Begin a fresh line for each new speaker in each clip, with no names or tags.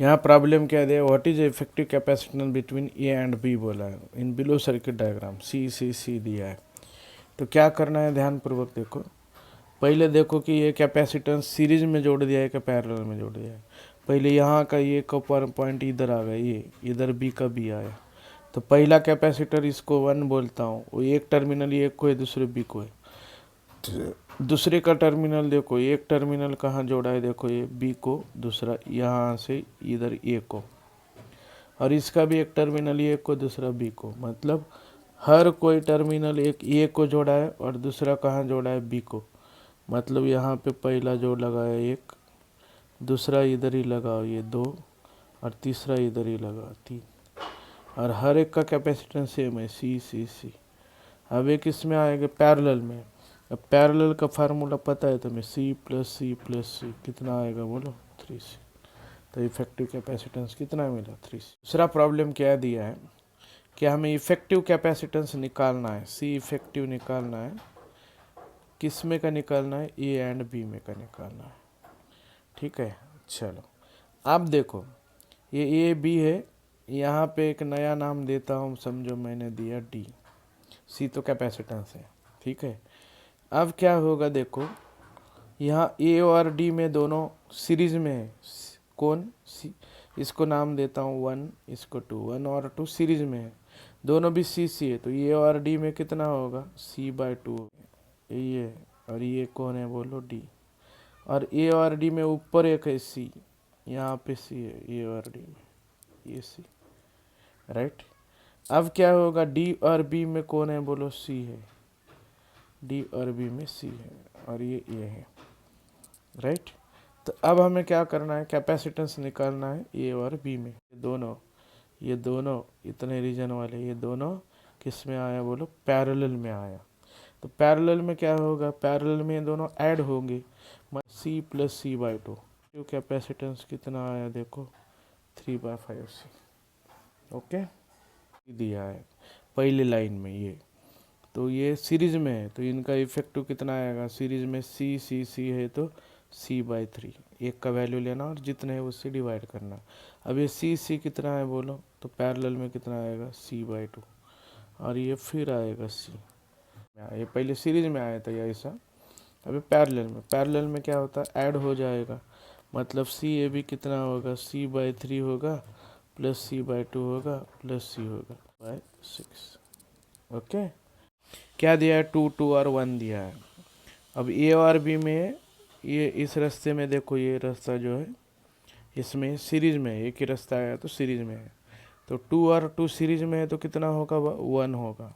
यहाँ प्रॉब्लम क्या दिया, what is effective capacitance between A and B बोला है in below circuit diagram, C दिया है। तो क्या करना है, ध्यानपूर्वक देखो। पहले देखो कि ये कैपेसिटेंस सीरीज में जोड़ दिया है कि पैरेलल में जोड़ दिया है। पहले यहाँ का ये कॉपर पॉइंट इधर आ गया, ये इधर बी का बी आया। तो पहला कैपेसिटर इसको 1 बोलता हूँ, वो एक टर्मिनल ये को है, दूसरे बी को है। दूसरे का टर्मिनल देखो, एक टर्मिनल कहाँ जोड़ा है, देखो ये बी को, दूसरा यहाँ से इधर ए को, और इसका भी एक टर्मिनल ए को, दूसरा बी को। मतलब हर कोई टर्मिनल एक ए को जोड़ा है और दूसरा कहाँ जोड़ा है, बी को। मतलब यहाँ पे पहला जो लगाया एक, दूसरा इधर ही लगाओ ये 2, और तीसरा इधर ही लगा 3, और हर एक का कैपेसिटेंस सेम है, सी। अब एक इसमें आएगा पैरेलल में। अब पैरेलल का फार्मूला पता है तुम्हें, सी प्लस सी कितना आएगा बोलो, 3C। तो इफेक्टिव कैपेसिटेंस कितना मिला, 3C। दूसरा प्रॉब्लम क्या दिया है कि हमें इफेक्टिव कैपेसिटेंस निकालना है, सी इफेक्टिव निकालना है। किस में का निकालना है, ए एंड बी में का निकालना है। ठीक है, चलो अब देखो, ये ए बी है, यहाँ पे एक नया नाम देता हूँ, समझो मैंने दिया डी। सी तो कैपेसिटेंस है, ठीक है। अब क्या होगा देखो, यहाँ ए और डी में दोनों सीरीज में है। कौन, सी, इसको नाम देता हूँ 1, इसको 2, 1 और 2 सीरीज में है, दोनों भी सी है। तो ए और डी में कितना होगा, C/2 ये, और ये कौन है बोलो, डी। और ए और डी में ऊपर एक है सी, यहाँ पे सी है ए और डी में, ये सी, राइट। अब क्या होगा, डी और बी में कौन है बोलो, सी है। डी और बी में सी है, और ये है, राइट। तो अब हमें क्या करना है, कैपेसिटेंस निकालना है ए और बी में। ये दोनों इतने रीजन वाले, ये दोनों किस में आया बोलो, पैरेलल में आया। तो पैरेलल में क्या होगा, पैरेलल में ये दोनों ऐड होंगे, सी प्लस C/2। जो कैपेसिटेंस कितना आया देखो, 3/5C। ओके, दिया है पहले लाइन में ये। तो ये सीरीज में है, तो इनका इफेक्टिव कितना आएगा, सीरीज में सी है तो C/3। एक का वैल्यू लेना और जितने है उससे डिवाइड करना। अब ये सी कितना है बोलो, तो पैरेलल में कितना आएगा, C/2, और ये फिर आएगा सी। ये पहले सीरीज में आया था ऐसा, अभी पैरेलल में क्या होता है, ऐड हो जाएगा। मतलब सी ए भी कितना होगा, C/3 होगा प्लस C/2 होगा प्लस C होगा बाय 6। ओके, क्या दिया है, 2, 2 और 1 दिया है। अब ए और बी में, ये इस रास्ते में देखो, ये रास्ता जो है इसमें सीरीज में एक ही रास्ता आया तो सीरीज में है। तो 2 और 2 सीरीज में है तो कितना होगा, 1 होगा।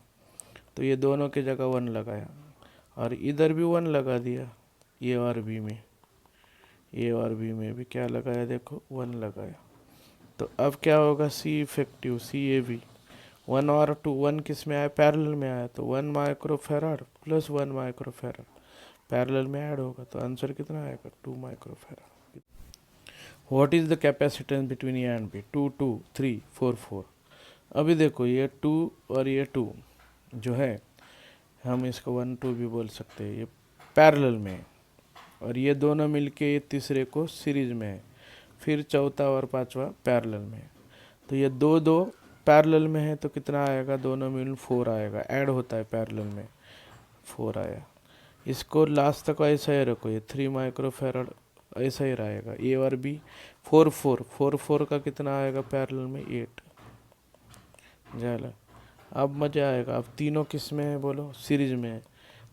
तो ये दोनों की जगह 1 लगाया, और इधर भी 1 लगा दिया। ए और बी में भी क्या लगाया देखो, 1 लगाया। तो अब क्या होगा, सी इफेक्टिव CAV 1 और 2, 1 किस में आया, पैरेलल में आया। तो 1 माइक्रोफेराड प्लस 1 माइक्रोफेराड पैरेलल में ऐड होगा, तो आंसर कितना आएगा, 2 microfarad. What is the capacitance between A and B, 2, 2, 3, 4, 4। अभी देखो ये 2 और ये 2 जो है, हम इसको 1, 2 भी बोल सकते हैं, ये पैरेलल में है, और ये दोनों मिलके ये तीसरे को सीरीज में है। फिर चौथा और पांचवा पैरेलल में है। तो ये दो पैरेलल में है तो कितना आएगा, दोनों मिल 4 आएगा, ऐड होता है पैरेलल में, 4 आया। इसको लास्ट तक ऐसा ही रखो, ये 3 माइक्रोफेराड ऐसा ही रहेगा। ए और बी 4, 4, 4, 4 का कितना आएगा पैरेलल में, 8 जाला। अब मज़ा आएगा। अब तीनों किस में है बोलो, सीरीज में है।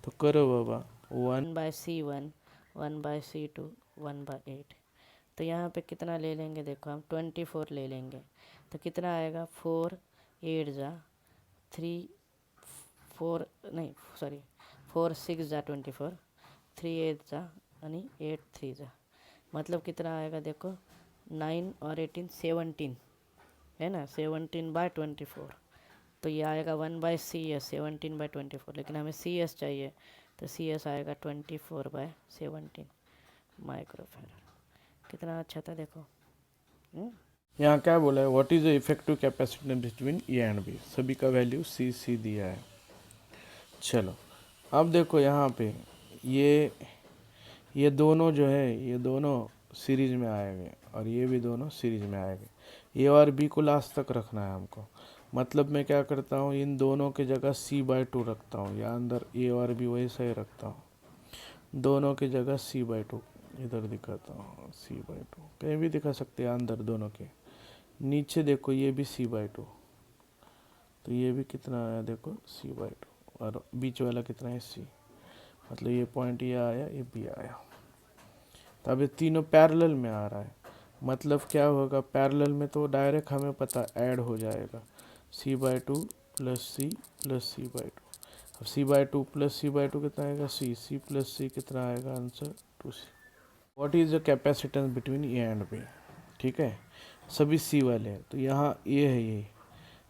तो करो बाबा,
1/C1, 1/C2, 1/8। तो यहाँ पे कितना ले लेंगे देखो, हम 24 ले लेंगे। तो कितना आएगा, 4 8 जा 3 4 नहीं सॉरी 4 6 जा 24, 3 8 जा यानी 8 3 जा। मतलब कितना आएगा देखो, 9 और 18 17 है ना, 17/24। तो ये आएगा 1/CS 17/24, लेकिन हमें CS चाहिए, तो CS आएगा 24/17 माइक्रोफेराड। कितना अच्छा था देखो।
यहाँ क्या बोला है, what is the effective capacitance between A and B. सभी का वैल्यू सी दिया है। चलो अब देखो यहाँ पे ये दोनों जो है, ये दोनों सीरीज में आएंगे, और ये भी दोनों सीरीज में आएंगे। ए और बी को लास्ट तक रखना है हमको। मतलब मैं क्या करता हूँ, इन दोनों की जगह C/2 रखता हूँ, या अंदर ए और बी वैसा ही रखता हूँ, दोनों की जगह C/2 इधर दिखाता हूँ। C/2 कहीं भी दिखा सकते हैं अंदर दोनों के। नीचे देखो ये भी C/2, तो ये भी कितना आया देखो C/2, और बीच वाला कितना है C, मतलब ये पॉइंट ये आया, ये भी आया। तो अब ये तीनों पैरेलल में आ रहा है, मतलब क्या होगा, पैरेलल में तो डायरेक्ट हमें पता ऐड हो जाएगा, C/2 plus C plus C/2। अब C/2 प्लस C/2 कितना आएगा, C प्लस C कितना आएगा, answer 2C। What is the capacitance between A and B. ठीक है, सभी C वाले हैं, तो यहाँ ये है, ये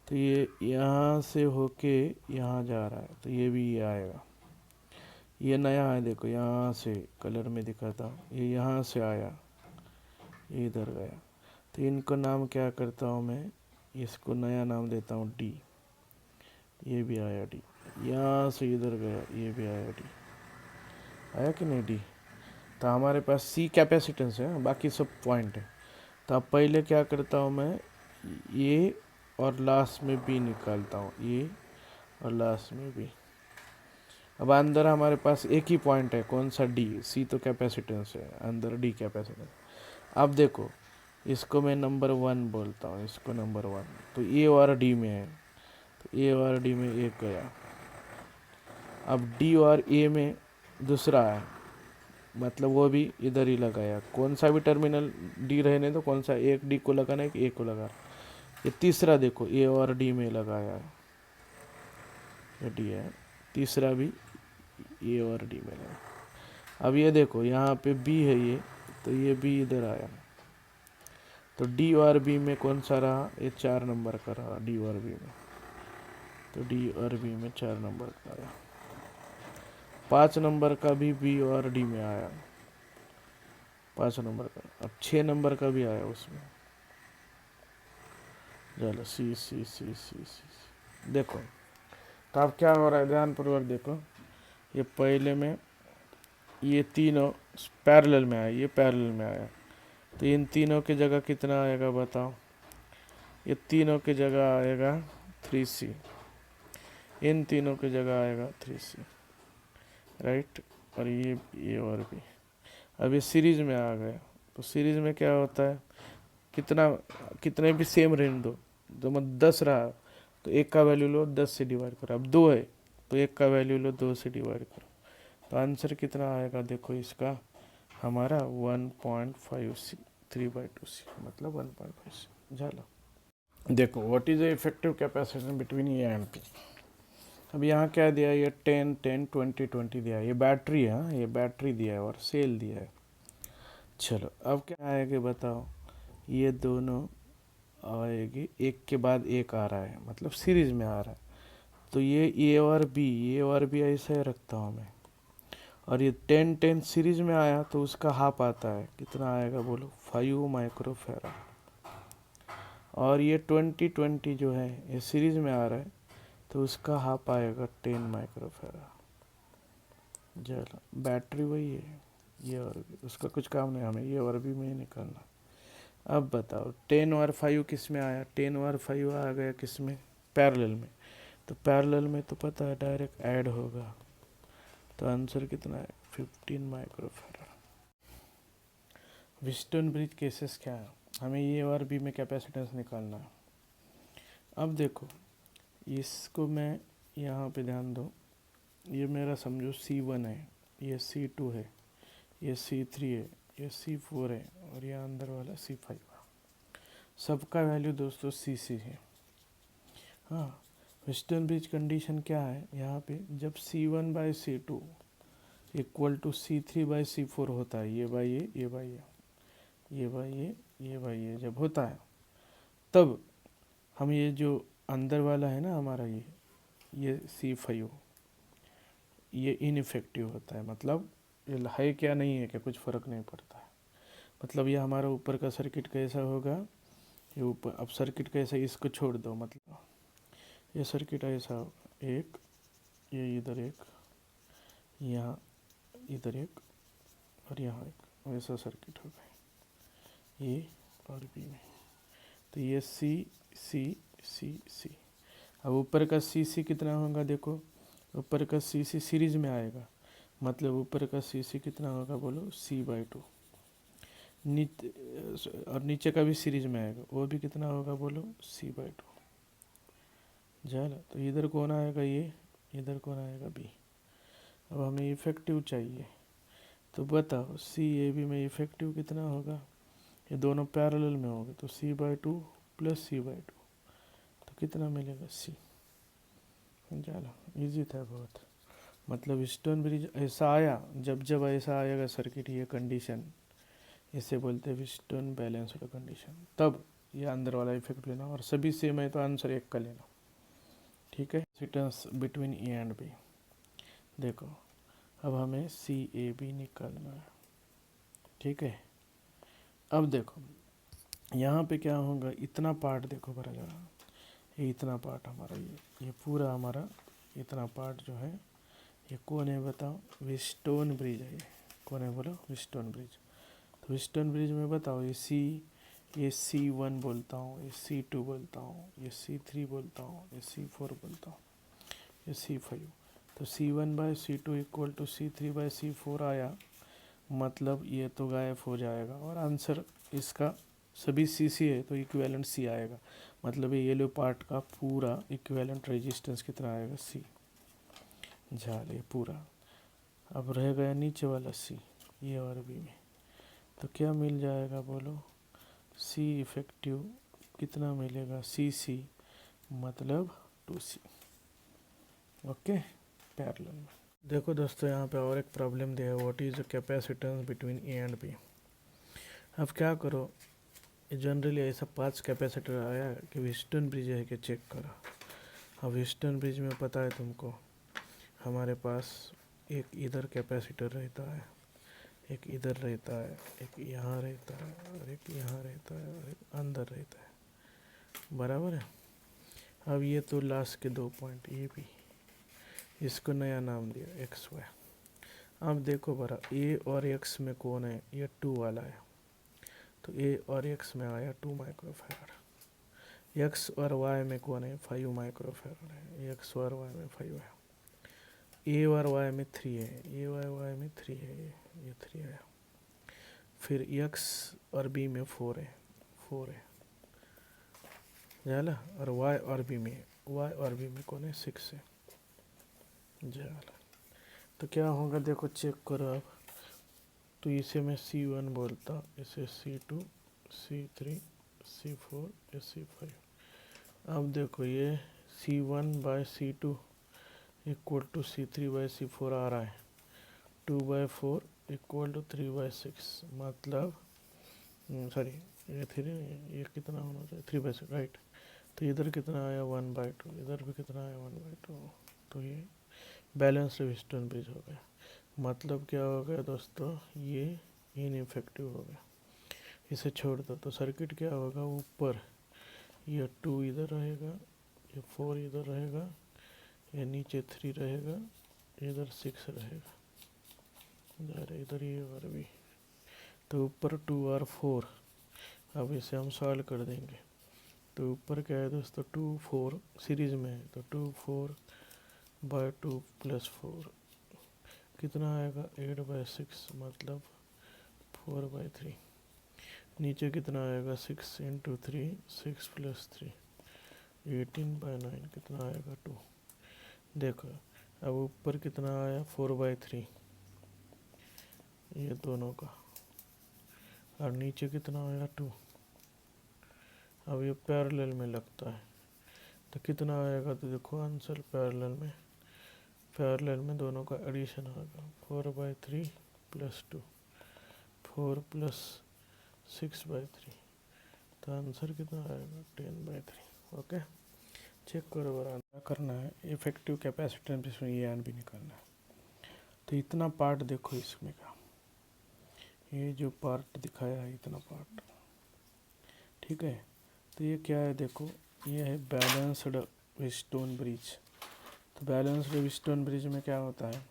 तो ये यहाँ से होके यहाँ जा रहा है, तो ये भी ये आएगा। ये नया है, देखो यहाँ से कलर में दिखाता हूँ, ये यहाँ से आया, ये इधर गया, तो इनको नाम क्या करता हूँ मैं, इसको नया नाम देता हूँ डी। ये भी आया डी, यहाँ से इधर गया, ये भी आया डी, आया कि नहीं डी। तो हमारे पास सी कैपेसिटेंस है, बाकी सब पॉइंट है। तो अब पहले क्या करता हूँ मैं, ये और लास्ट में बी निकालता हूँ, ये और लास्ट में बी। अब अंदर हमारे पास एक ही पॉइंट है, कौन सा, डी। सी तो कैपेसिटेंस है, अंदर डी कैपेसिटेंस। अब देखो इसको मैं नंबर 1 बोलता हूँ, इसको नंबर 1, तो ए और डी में है, तो ए और डी में एक गया। अब डी और ए में दूसरा है, मतलब वो भी इधर ही लगाया, कौन सा भी टर्मिनल डी रहने दो, कौन सा, एक डी को लगाना है कि ए को लगा। ये तीसरा देखो ए और डी में लगाया है, ये डी है, तीसरा भी ए और डी में लगा। अब ये देखो यहाँ पे बी है ये, तो ये बी इधर आया, तो डी और बी में कौन सा रहा, ये 4 नंबर का रहा डी और बी में, तो डी और बी में 4 नंबर का आया। 5 नंबर का भी बी और डी में आया, 5 नंबर का। अब 6 नंबर का भी आया उसमें, चलो सी सी सी सी सी। देखो तो अब क्या हो रहा है, ध्यानपूर्वक देखो, ये पहले में ये तीनों पैरेलल में आया, ये पैरेलल में आया, तो इन तीनों की जगह कितना आएगा बताओ, ये तीनों की जगह आएगा 3C, इन तीनों की जगह आएगा 3C, राइट। और ये और भी, अब ये सीरीज में आ गया, तो सीरीज में क्या होता है, कितना, कितने भी सेम रहने दो, तो मतलब 10 रहा तो एक का वैल्यू लो 10 से डिवाइड करो, अब 2 है तो एक का वैल्यू लो 2 से डिवाइड करो, तो आंसर कितना आएगा देखो इसका, हमारा 1.5C, 3/2C, मतलब 1.5C। झाला। देखो what is the effective capacitance between A and B. अब यहाँ क्या दिया है, ये 10 10 20 20 दिया है, ये बैटरी है, हाँ, ये बैटरी दिया है और सेल दिया है। चलो अब क्या आएगा बताओ, ये दोनों आएगी, एक के बाद एक आ रहा है, मतलब सीरीज में आ रहा है, तो ये ए और बी ऐसे रखता हूँ मैं। और ये 10 10 सीरीज में आया तो उसका हाफ आता है, कितना आएगा बोलो, 5 माइक्रोफेराड। और ये 20 20 जो है ये सीरीज में आ रहा है, तो उसका हाफ आएगा 10 माइक्रोफेराड। चलो बैटरी वही है, ये और भी, उसका कुछ काम नहीं, हमें ये और भी में ही निकालना। अब बताओ 10 और 5 किस में आया, 10 और 5 आ गया किस में, पैरेलल में, तो पैरेलल में तो पता है डायरेक्ट ऐड होगा, तो आंसर कितना है 15 माइक्रोफेराड। व्हीटस्टोन ब्रिज केसेस क्या है, हमें ये और बी में कैपेसिटेंस निकालना है। अब देखो इसको मैं यहाँ पे ध्यान दो, ये मेरा समझो C1 है, ये C2 है, ये C3 है, ये C4 है, और ये अंदर वाला C5 है। सबका वैल्यू दोस्तों CC है। हाँ, व्हीटस्टोन ब्रिज कंडीशन क्या है यहाँ पे, जब C1/C2 इक्वल टू C3/C4 होता है, ये बाई ये बाई ये बाई ये बाई ये जब होता है, तब हम ये जो अंदर वाला है ना हमारा, ये C5 ये इनइफेक्टिव होता है, मतलब ये है क्या नहीं है, क्या कुछ फ़र्क नहीं पड़ता है। मतलब ये हमारा ऊपर का सर्किट कैसा होगा, ये ऊपर, अब सर्किट कैसा, इसको छोड़ दो, मतलब ये सर्किट ऐसा होगा, एक ये इधर एक, यहाँ इधर एक, और यहाँ एक, वैसा सर्किट होगा। ए और बी में। तो ये सी सी सी सी। अब ऊपर का सी सी कितना होगा देखो, ऊपर का सी सी सीरीज में आएगा, मतलब ऊपर का सी सी कितना होगा बोलो, C/2। और नीचे का भी सीरीज में आएगा, वो भी कितना होगा बोलो, C/2। चलो, तो इधर कौन आएगा ये, इधर कौन आएगा बी। अब हमें इफेक्टिव चाहिए, तो बताओ CAB में इफेक्टिव कितना होगा, ये दोनों पैरेलल में होंगे, तो C/2 प्लस C/2, तो कितना मिलेगा C। चलो, इजी था बहुत। मतलब स्टोन ब्रिज ऐसा आया, जब जब ऐसा आएगा सर्किट, ये कंडीशन, इसे बोलते हैं स्टोन बैलेंस्ड कंडीशन, तब ये अंदर वाला इफेक्ट लेना, और सभी सेम है तो आंसर एक का लेना, ठीक है। Capacitance between A and B. देखो अब हमें CAB निकालना है, ठीक है। अब देखो यहाँ पे क्या होगा, इतना पार्ट देखो बड़ा जरा, ये इतना पार्ट हमारा, ये पूरा हमारा इतना पार्ट जो है, ये कौन है बताओ, व्हीटस्टोन ब्रिज है। ये कौन है बोलो, व्हीटस्टोन ब्रिज। तो व्हीटस्टोन ब्रिज में बताओ, ये C1 बोलता हूँ, ये C2 बोलता हूँ, ये C3 बोलता हूँ, ये C4 बोलता हूँ, ये C5। तो C1/C2 इक्वल टू C3/C4 आया, मतलब ये तो गायब हो जाएगा, और आंसर इसका सभी CC है तो इक्विवेलेंट C आएगा, मतलब ये येलो पार्ट का पूरा इक्विवेलेंट रेजिस्टेंस कितना आएगा, C। झाले पूरा। अब रह गया नीचे वाला C, ये और बी में, तो क्या मिल जाएगा बोलो, C इफेक्टिव कितना मिलेगा, CC मतलब 2C। ओके, पैरेलल में। देखो दोस्तों, यहाँ पे और एक प्रॉब्लम दिया है, what is the capacitance between A and B. अब क्या करो, जनरली ऐसा 5 कैपेसिटर आया है कि व्हीटस्टोन ब्रिज है कि चेक करो। अब व्हीटस्टोन ब्रिज में पता है तुमको, हमारे पास एक इधर कैपेसिटर रहता है, एक इधर रहता है, एक यहाँ रहता है, और एक यहाँ रहता है, और एक अंदर रहता है, बराबर है। अब ये तो लास्ट के 2 पॉइंट, ये भी, इसको नया नाम दिया XY। अब देखो बरा, A और X में कौन है, ये 2 वाला है, तो A और X में आया 2 माइक्रोफैराड। X और Y में कौन है, 5 माइक्रोफैराड है, X और Y में 5 है। A और Y में 3 है, A और Y में 3 है, ये 3 है। फिर X और B में 4 है, 4 है, जाला। और Y और B में कौन है, 6 है, जाला। तो क्या होगा देखो, चेक करो अब। तो इसे मैं C1 बोलता, इसे C2, C3, C4, ये C5। अब देखो ये C1/C2 इक्वल टू C3/C4 आ रहा है, 2/4 इक्वल टू 3/6, मतलब सॉरी, ये 3, ये कितना होना चाहिए, 3/6, राइट। तो इधर कितना आया, 1/2, इधर भी कितना आया, 1/2। तो ये बैलेंस व्हीटस्टोन ब्रिज हो गया। मतलब क्या हो गया दोस्तों, ये इनइफेक्टिव हो गया। इसे छोड़ दो तो सर्किट क्या होगा, ऊपर ये 2 इधर रहेगा, ये 4 इधर रहेगा, ये नीचे 3 रहेगा, इधर 6 रहेगा, इधर ये और भी। तो ऊपर 2 और 4, अब इसे हम सॉल्व कर देंगे। तो ऊपर क्या है दोस्तों, 2 4 सीरीज में है, तो 2 4/2 प्लस 4 कितना आएगा, 8/6, मतलब 4/3। नीचे कितना आएगा, 6 × 3, 6 + 3, 18/9, कितना आएगा, 2। देखो अब ऊपर कितना आया, 4/3, ये दोनों का, और नीचे कितना आया, 2। अब ये पैरेलल में लगता है, तो कितना आएगा, तो देखो आंसर पैरेलल में दोनों का एडिशन आएगा, 4/3 + 2, 4 + 6/3, तो आंसर कितना आएगा, 10/3। ओके, चेक करो बराबर करना है, इफेक्टिव कैपेसिटेंस इसमें ये एंड भी निकालना है। तो इतना पार्ट देखो इसमें का, ये जो पार्ट दिखाया है इतना पार्ट, ठीक है। तो ये क्या है देखो, ये है बैलेंस्ड व्हीटस्टोन ब्रिज। तो बैलेंस्ड व्हीटस्टोन ब्रिज में क्या होता है,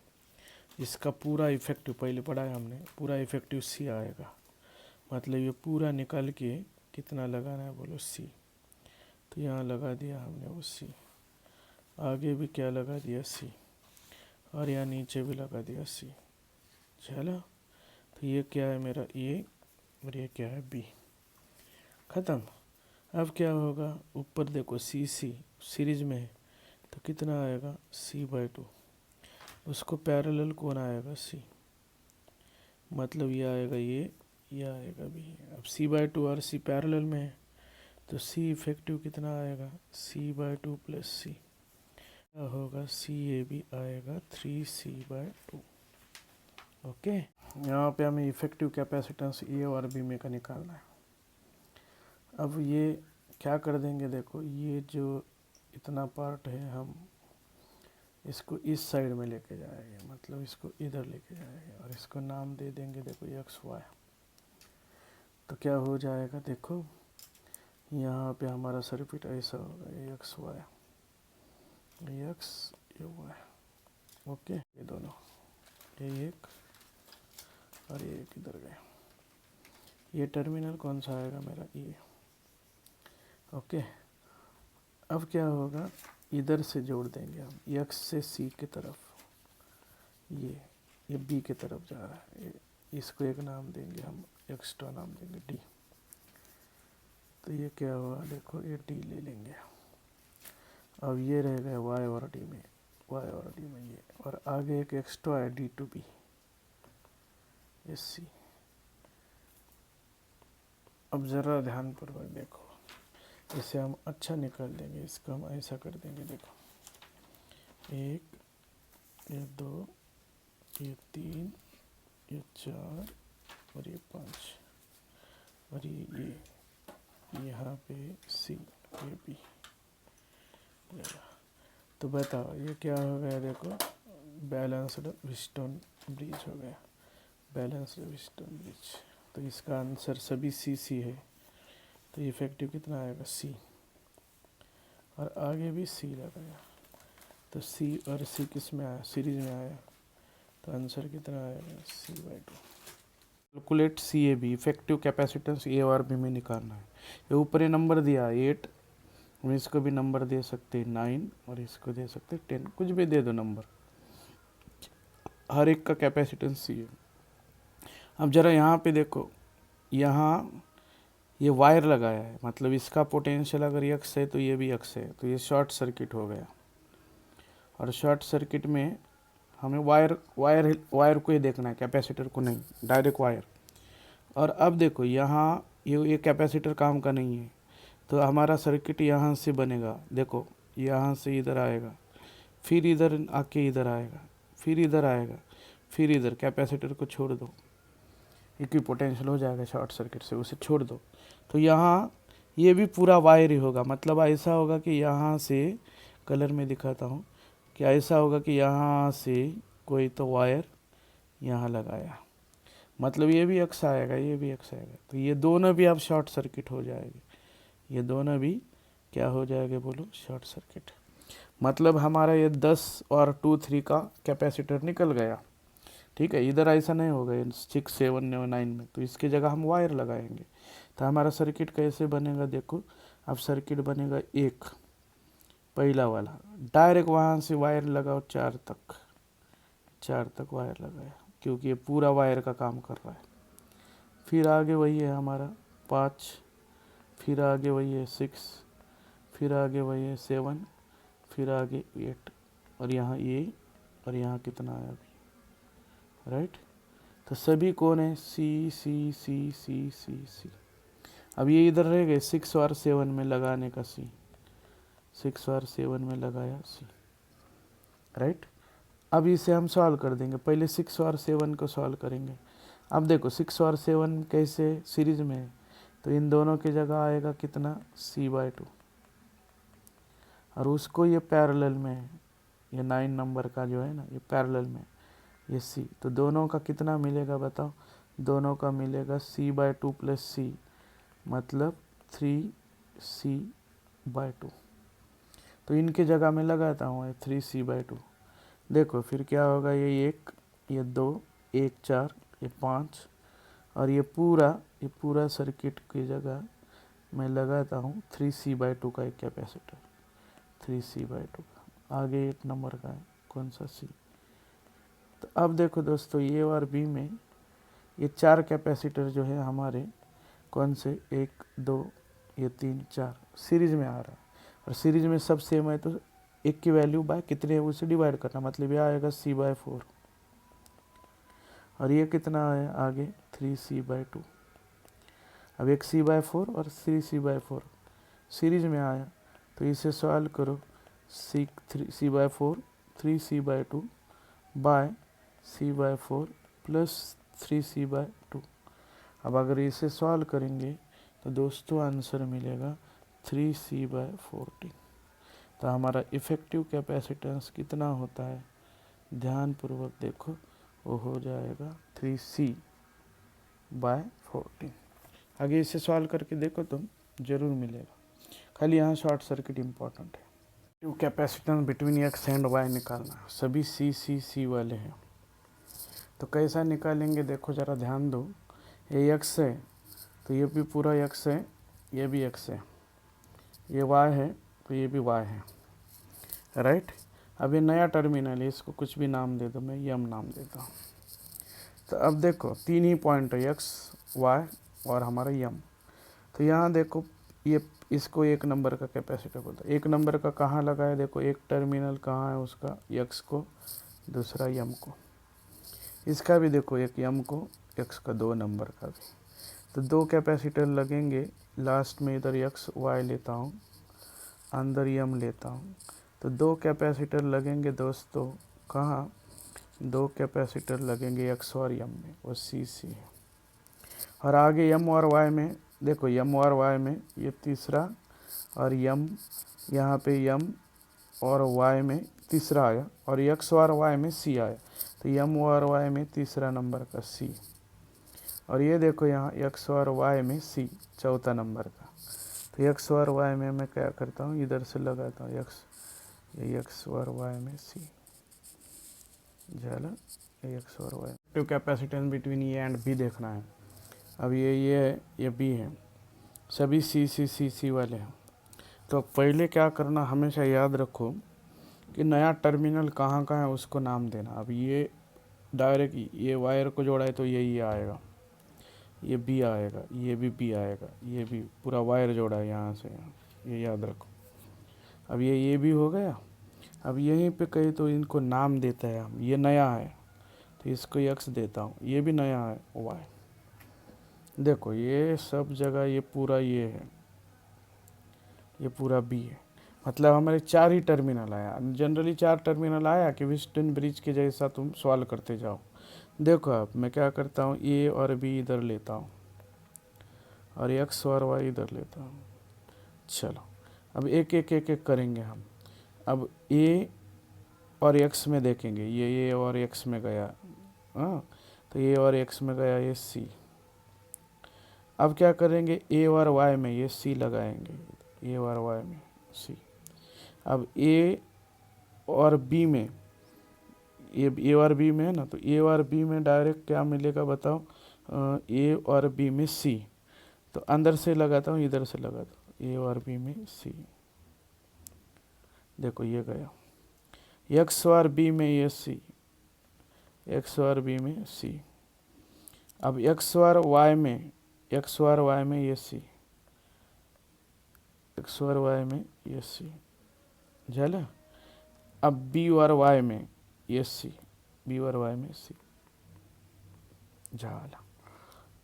इसका पूरा इफेक्टिव, पहले पढ़ा है हमने, पूरा इफेक्टिव C आएगा, मतलब ये पूरा निकाल के कितना लगाना है बोलो सी। तो यहाँ लगा दिया हमने वो सी, आगे भी क्या लगा दिया सी, और यहाँ नीचे भी लगा दिया सी। चलो, तो ये क्या है मेरा ए और ये क्या है बी। ख़त्म। अब क्या होगा, ऊपर देखो सी सी सीरीज में है तो कितना आएगा C/2। उसको पैरेलल कौन आएगा सी, मतलब ये आएगा ये आएगा बी। अब C/2 और सी पैरेलल में है तो सी इफेक्टिव कितना आएगा C/2 प्लस सी, क्या होगा CAB आएगा 3C/2। ओके, यहाँ पे हमें इफेक्टिव कैपेसिटेंस ए और बी में का निकालना है। अब ये क्या कर देंगे, देखो ये जो इतना पार्ट है हम इसको इस साइड में लेके जाएंगे, मतलब इसको इधर लेके जाएंगे और इसको नाम दे देंगे देखो XY। तो क्या हो जाएगा, देखो यहाँ पे हमारा सर्किट ऐसा होगा XY X ये Y। ओके, ये दोनों, ये एक और ये एक इधर गए। ये टर्मिनल कौन सा आएगा मेरा ये। ओके, अब क्या होगा, इधर से जोड़ देंगे हम X से C की तरफ, ये B की तरफ जा रहा है, इसको एक नाम देंगे हम, एक्स्ट्रा नाम देंगे D। तो ये क्या हुआ, देखो ये D ले लेंगे। अब ये रह गया Y और D में, Y और D में ये, और आगे एक एक्स्ट्रा है D to B SC। अब ज़रा ध्यानपूर्वक देखो, इसे हम अच्छा निकाल देंगे, इसको हम ऐसा कर देंगे, देखो 1 ये 2 ये 3 ये 4 और ये 5 और ये यहाँ पे C ये B। तो बताओ ये क्या हो गया, देखो बैलेंस्ड व्हीटस्टोन ब्रिज हो गया, बैलेंस्ड व्हीटस्टोन ब्रिज। तो इसका आंसर सभी C है, तो इफेक्टिव कितना आएगा C, और आगे भी C लगाया तो C और C किस में आया, सीरीज में आया, तो आंसर कितना आएगा C/2। Calculate CAB effective capacitance A और बी में निकालना है। ये ऊपर नंबर दिया 8, हम इसको भी नंबर दे सकते हैं 9 और इसको दे सकते हैं 10, कुछ भी दे दो नंबर, हर एक का कैपेसिटेंस C है। अब ज़रा यहाँ पे देखो, यहाँ ये वायर लगाया है, मतलब इसका पोटेंशियल अगर X है तो ये भी X है, तो ये शॉर्ट सर्किट हो गया। और शॉर्ट सर्किट में हमें वायर को ही देखना है, कैपेसिटर को नहीं, डायरेक्ट वायर। और अब देखो यहाँ ये कैपेसिटर काम का नहीं है, तो हमारा सर्किट यहाँ से बनेगा, देखो यहाँ से इधर आएगा, फिर इधर आके इधर आएगा, फिर इधर आएगा, फिर इधर, कैपेसिटर को छोड़ दो, इक्विपोटेंशियल हो जाएगा शॉर्ट सर्किट से, उसे छोड़ दो। तो यहाँ ये भी पूरा वायर ही होगा, मतलब ऐसा होगा कि यहाँ से, कलर में दिखाता हूँ कि ऐसा होगा कि यहाँ से कोई तो वायर यहाँ लगाया, मतलब ये भी X आएगा, ये भी X आएगा, तो ये दोनों भी अब शॉर्ट सर्किट हो जाएंगे, ये दोनों भी क्या हो जाएगा बोलो, शॉर्ट सर्किट। मतलब हमारा ये 10 और 2 3 का कैपेसिटर निकल गया, ठीक है। इधर ऐसा नहीं होगा 6 7 9 में, तो इसकी जगह हम वायर लगाएंगे। तो हमारा सर्किट कैसे बनेगा, देखो अब सर्किट बनेगा एक, पहला वाला डायरेक्ट वहाँ से वायर लगाओ 4 तक वायर लगाया, क्योंकि ये पूरा वायर का काम कर रहा है। फिर आगे वही है हमारा 5, फिर आगे वही है 6, फिर आगे वही है 7, फिर आगे 8, और यहाँ ये, और यहाँ कितना आया अभी, राइट। तो सभी कौन है, सी सी सी सी सी सी। अब ये इधर रह गए 6 और 7 में लगाने का सी, 6 और 7 में लगाया सी, राइट। अब इसे हम सॉल्व कर देंगे, पहले 6 और 7 को सॉल्व करेंगे। अब देखो 6 और 7 कैसे सीरीज में है, तो इन दोनों की जगह आएगा कितना C/2, और उसको ये पैरेलल में है, ये 9 नंबर का जो है ना, ये पैरेलल में ये C, तो दोनों का कितना मिलेगा बताओ, दोनों का मिलेगा C/2 प्लस C, मतलब 3C/2। तो इनके जगह में लगाता हूँ 3C/2। देखो फिर क्या होगा, ये 1 ये 2 1 4 ये 5, और ये पूरा ये पूरा सर्किट की जगह मैं लगाता हूँ 3C/2 का एक कैपेसिटर, 3C/2 का। आगे 8 नंबर का है, कौन सा C। तो अब देखो दोस्तों, ए और बी में ये 4 कैपेसिटर जो है हमारे, कौन से, 1 2 ये 3 4 सीरीज में आ रहा है, और सीरीज में सब सेम है, तो एक की वैल्यू बाय कितने है उसे डिवाइड करना, मतलब ये आएगा C/4, और ये कितना है आगे 3C/2। अब एक C/4 और 3C/4 सीरीज में आया, तो इसे सॉल्व करो, C/4 3C/2 bye C/4 plus 3C/2। अब अगर इसे सॉल्व करेंगे तो दोस्तों आंसर मिलेगा 3C/14। तो हमारा इफ़ेक्टिव कैपेसिटेंस कितना होता है, ध्यानपूर्वक देखो, वो हो जाएगा 3C/14। आगे इसे सॉल्व करके देखो तुम, जरूर मिलेगा। खाली यहाँ शॉर्ट सर्किट इम्पॉर्टेंट है। Effective capacitance between X and Y निकालना है, सभी C वाले हैं। तो कैसा निकालेंगे देखो ज़रा ध्यान दो। ये एक्स है तो ये भी पूरा एक्स है, ये भी एक्स है, ये वाई है तो ये भी वाई है, राइट। अब ये नया टर्मिनल है, इसको कुछ भी नाम दे दो, मैं यम नाम देता हूँ। तो अब देखो 3 ही पॉइंट है, एक्स वाई और हमारा यम। तो यहाँ देखो ये इसको 1 नंबर का कैपेसिटर बोलता है। 1 नंबर का कहाँ लगा है, देखो एक टर्मिनल कहाँ है उसका, एक्स को, दूसरा यम को। इसका भी देखो, एक यम को, एक्स का 2 नंबर का भी। तो 2 कैपेसिटर लगेंगे, लास्ट में इधर एक्स वाई लेता हूँ, अंदर यम लेता हूँ। तो 2 कैपेसिटर लगेंगे दोस्तों, कहाँ, 2 कैपेसिटर लगेंगे एक्स और यम में, वो सी है। और आगे यम और वाई में देखो, यम और वाई में ये तीसरा, और यम यहाँ पे यम और वाई में तीसरा आया, और एक्स और वाई में सी आया। तो यम और वाई में तीसरा नंबर का सी, और ये देखो यहाँ एक्स और वाई में सी, चौथा नंबर का। तो एक्स और वाई में मैं क्या करता हूँ, इधर से लगाता हूँ एक्स, ये एक्स और वाई में सी, झाला, ये एक्स और वाई। तो capacitance between A and B देखना है। अब ये बी है, सभी सी वाले हैं। तो पहले क्या करना, हमेशा याद रखो कि नया टर्मिनल कहाँ का है उसको नाम देना। अब ये डायरेक्ट ये वायर को जोड़ा है तो ये आएगा, ये बी आएगा, ये भी बी आएगा, ये भी पूरा वायर जोड़ा है यहाँ से यहाँ, ये याद रखो। अब ये भी हो गया। अब यहीं पे कहीं तो इनको नाम देता है हम, ये नया है तो इसको एक्स देता हूँ, ये भी नया है वाई। देखो ये सब जगह ये पूरा ये है, ये पूरा बी है, मतलब हमारे 4 ही टर्मिनल आया। जनरली 4 टर्मिनल आया कि वेस्टर्न ब्रिज के जैसा तुम सॉल्व करते जाओ। देखो अब मैं क्या करता हूँ, ए और बी इधर लेता हूँ, और एक्स और वाई इधर लेता हूँ। चलो अब एक एक करेंगे हम। अब ए और एक्स में देखेंगे, ये ए और एक्स में गया, हाँ, तो ए और एक्स में गया ये सी। अब क्या करेंगे, ए और वाई में ये सी लगाएंगे, ए और वाई में सी। अब ए और बी में, ये ए और बी में है ना, तो ए और बी में डायरेक्ट क्या मिलेगा बताओ, ए और बी में सी। तो अंदर से लगाता हूँ, इधर से लगाता हूँ, ए और बी में सी। देखो ये गया, एक्स और बी में ये सी, एक्स और बी में सी। अब एक्स और वाई में, एक्स और वाई में ये सी, एक्स और वाई में ये सी, झाला। अब बी और वाई में ये सी, बी और वाई में सी, झाला।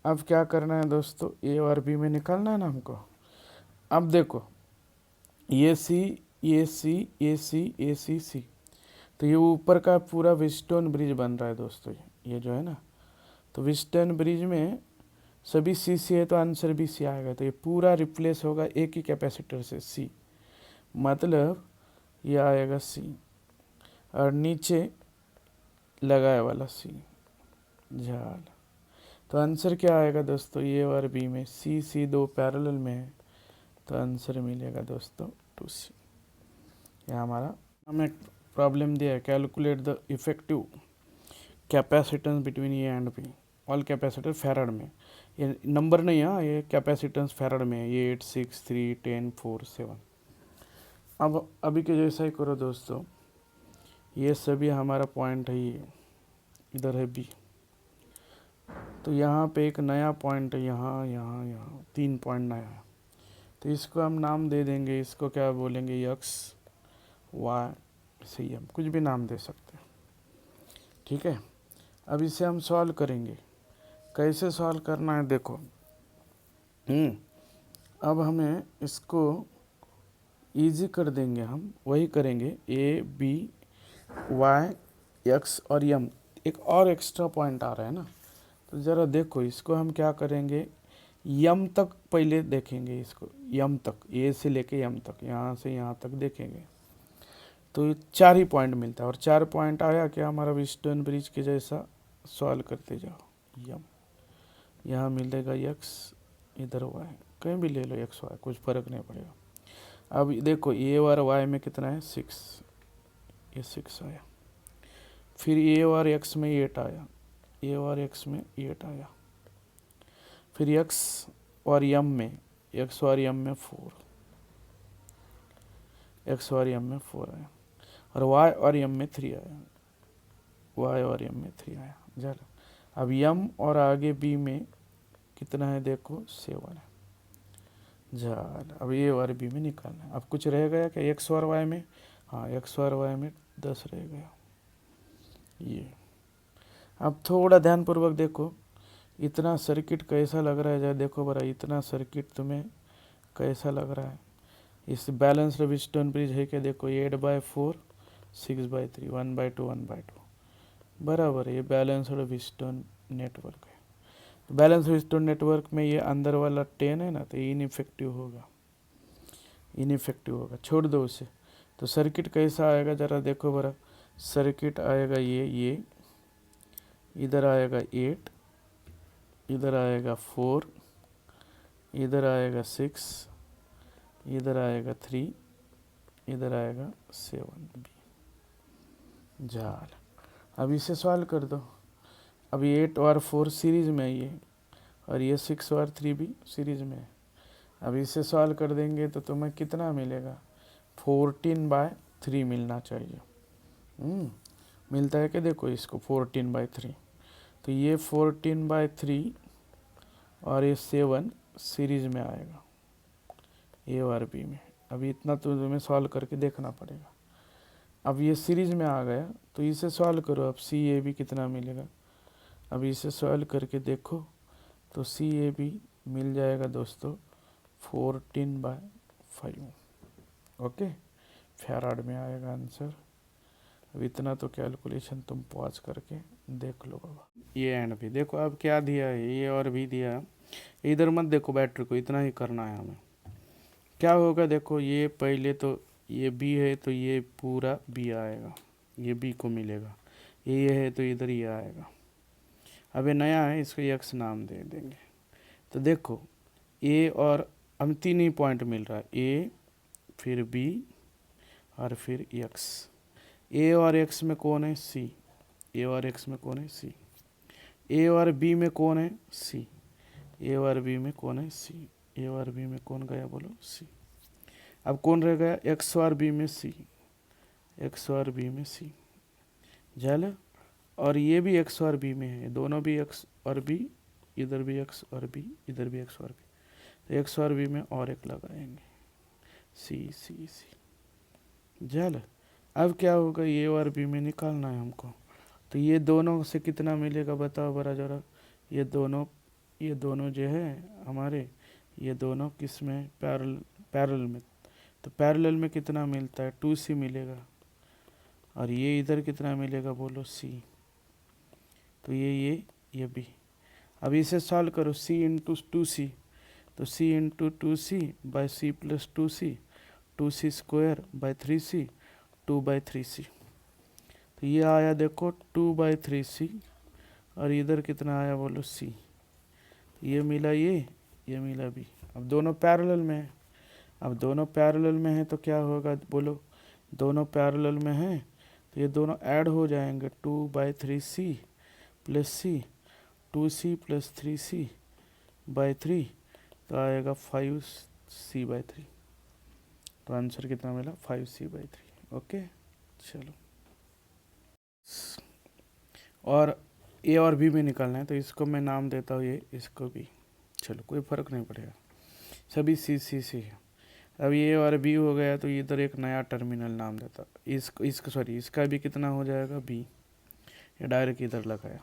अब क्या करना है दोस्तों, ए और बी में निकालना है ना हमको। अब देखो ये सी, ये सी, ये सी, ये सी, सी, तो ये ऊपर का पूरा वेस्टर्न ब्रिज बन रहा है दोस्तों, ये जो है ना। तो वेस्टर्न ब्रिज में सभी सी है तो आंसर भी सी आएगा। तो ये पूरा रिप्लेस होगा एक ही कैपेसिटर से, सी, मतलब ये आएगा सी, और नीचे लगाए वाला सी, झाल। तो आंसर क्या आएगा दोस्तों, ए और बी में सी 2 पैरेलल में है, तो आंसर मिलेगा दोस्तों 2C। यह हमारा हमें प्रॉब्लम दिया है, calculate the effective capacitance between A and B, all capacitor farad में। ये नंबर नहीं, हाँ ये कैपेसिटेंस फैराड में है, ये 8, 6, 3, 10, 4, 7। अब अभी के जैसा ही करो दोस्तों, ये सभी हमारा पॉइंट है, ये इधर है बी, तो यहाँ पे एक नया पॉइंट है, यहाँ यहाँ यहाँ 3 पॉइंट नया है, तो इसको हम नाम दे देंगे, इसको क्या बोलेंगे, एक्स वाई सी एम, कुछ भी नाम दे सकते हैं, ठीक है। अब इसे हम सॉल्व करेंगे, कैसे सॉल्व करना है देखो। अब हमें इसको इजी कर देंगे, हम वही करेंगे, ए बी वाई एक्स और यम, एक और एक्स्ट्रा पॉइंट आ रहा है ना, तो ज़रा देखो इसको हम क्या करेंगे, यम तक पहले देखेंगे, इसको यम तक, ए से लेके यम तक, यहाँ से यहाँ तक देखेंगे, तो 4 ही पॉइंट मिलता है, और 4 पॉइंट आया क्या हमारा व्हीटस्टोन ब्रिज के जैसा, सॉल्व करते जाओ, यम यहाँ मिलेगा एक्स, इधर वाई, कहीं भी ले लो एक्स वाई, कुछ फ़र्क नहीं पड़ेगा। अब देखो ए और वाई में कितना है, 6, ये 6 आया, फिर ए और एक्स में 8 आया, ए और एक्स में 8 आया, फिर एक्स और यम में, एक्स और यम में 4, एक्स और यम में 4 आया, और वाई और यम में 3 आया, वाई और यम में 3 आया, चलो। अब यम और आगे बी में कितना है देखो, 7 है, झाल। अब ए और बी में निकालना है, अब कुछ रह गया क्या एक्स और वाई में, हाँ एक्स और वाई में 10 रह गया, ये। अब थोड़ा ध्यानपूर्वक देखो, इतना सर्किट कैसा लग रहा है, जरा देखो बरा, इतना सर्किट तुम्हें कैसा लग रहा है, इस बैलेंस व्हीटस्टोन ब्रिज है क्या, देखो 8/4, 6/3, 1/2, 1/2, बराबर है, ये बैलेंस व्हीटस्टोन नेटवर्क है। बैलेंस व्हीटस्टोन नेटवर्क में ये अंदर वाला 10 है ना, तो ये इनइफेक्टिव होगा, छोड़ दो उसे। तो सर्किट कैसा आएगा जरा देखो बरा, सर्किट आएगा ये इधर आएगा 8, इधर आएगा 4, इधर आएगा 6, इधर आएगा 3, इधर आएगा 7 बी, झाल। अब इसे सॉल्व कर दो, अब 8 और 4 सीरीज में है ये, और ये 6 और 3 भी सीरीज में है। अब इसे सॉल्व कर देंगे तो तुम्हें कितना मिलेगा, 14/3 मिलना चाहिए। मिलता है कि देखो इसको 14/3, तो ये 14/3 और ये 7 सीरीज में आएगा ए और बी में। अभी इतना तो तुम्हें सॉल्व करके देखना पड़ेगा। अब ये सीरीज में आ गया तो इसे सॉल्व करो, अब सी ए बी कितना मिलेगा, अब इसे सॉल्व करके देखो तो सी ए बी मिल जाएगा दोस्तों 14/5, ओके, फैराड में आएगा आंसर। अब इतना तो कैलकुलेशन तुम पॉज करके देख लो बाबा। ये एंड भी देखो, अब क्या दिया है, ये और भी दिया है, इधर मत देखो बैटरी को, इतना ही करना है हमें। क्या होगा देखो, ये पहले तो ये बी है तो ये पूरा बी आएगा, ये बी को मिलेगा, ये है तो इधर ये आएगा। अब ये नया है, इसको एक्स नाम दे देंगे। तो देखो ए और हम 3 ही पॉइंट मिल रहा है, ए फिर बी और फिर एक्स। ए और एक्स में कौन है, सी, ए और एक्स में कौन है, सी। ए और बी में कौन है, सी, ए और बी में कौन है, सी, ए और बी में कौन गया बोलो, सी। अब कौन रह गया, एक्स और बी में सी, एक्स और बी में सी, झाल। और ये भी एक्स और बी में है, दोनों भी एक्स और बी, इधर भी एक्स और बी, इधर भी एक्स और बी, तो एक्स और बी में और एक लगाएंगे, सी सी सी, झाल। अब क्या होगा, ये और बी में निकालना है हमको, तो ये दोनों से कितना मिलेगा बताओ बरा जरा। ये दोनों जो है हमारे, ये दोनों किस में, पैरेलल में, तो पैरेलल में कितना मिलता है, 2c मिलेगा, और ये इधर कितना मिलेगा बोलो, c, तो ये भी। अब इसे सॉल्व करो, c इंटू 2c, तो c into 2c by C plus 2c, 2c square by 3c, 2/3c, तो ये आया देखो 2/3c, और इधर कितना आया बोलो, c, तो ये मिला ये मिला b। अब दोनों पैरेलल में है, अब दोनों पैरेलल में है तो क्या होगा बोलो, दोनों पैरेलल में है तो ये दोनों ऐड हो जाएंगे, 2/3c plus c, 2c plus 3c by three, तो आएगा 5c/3। तो आंसर कितना मिला? 5c/3। ओके, चलो। और ए और बी में निकालना है, तो इसको मैं नाम देता हूँ ये, इसको भी। चलो, कोई फ़र्क नहीं पड़ेगा, सभी सी है। अब ये और बी हो गया, तो इधर एक नया टर्मिनल नाम देता, इसका भी कितना हो जाएगा? बी। ये डायरेक्ट इधर लगाया।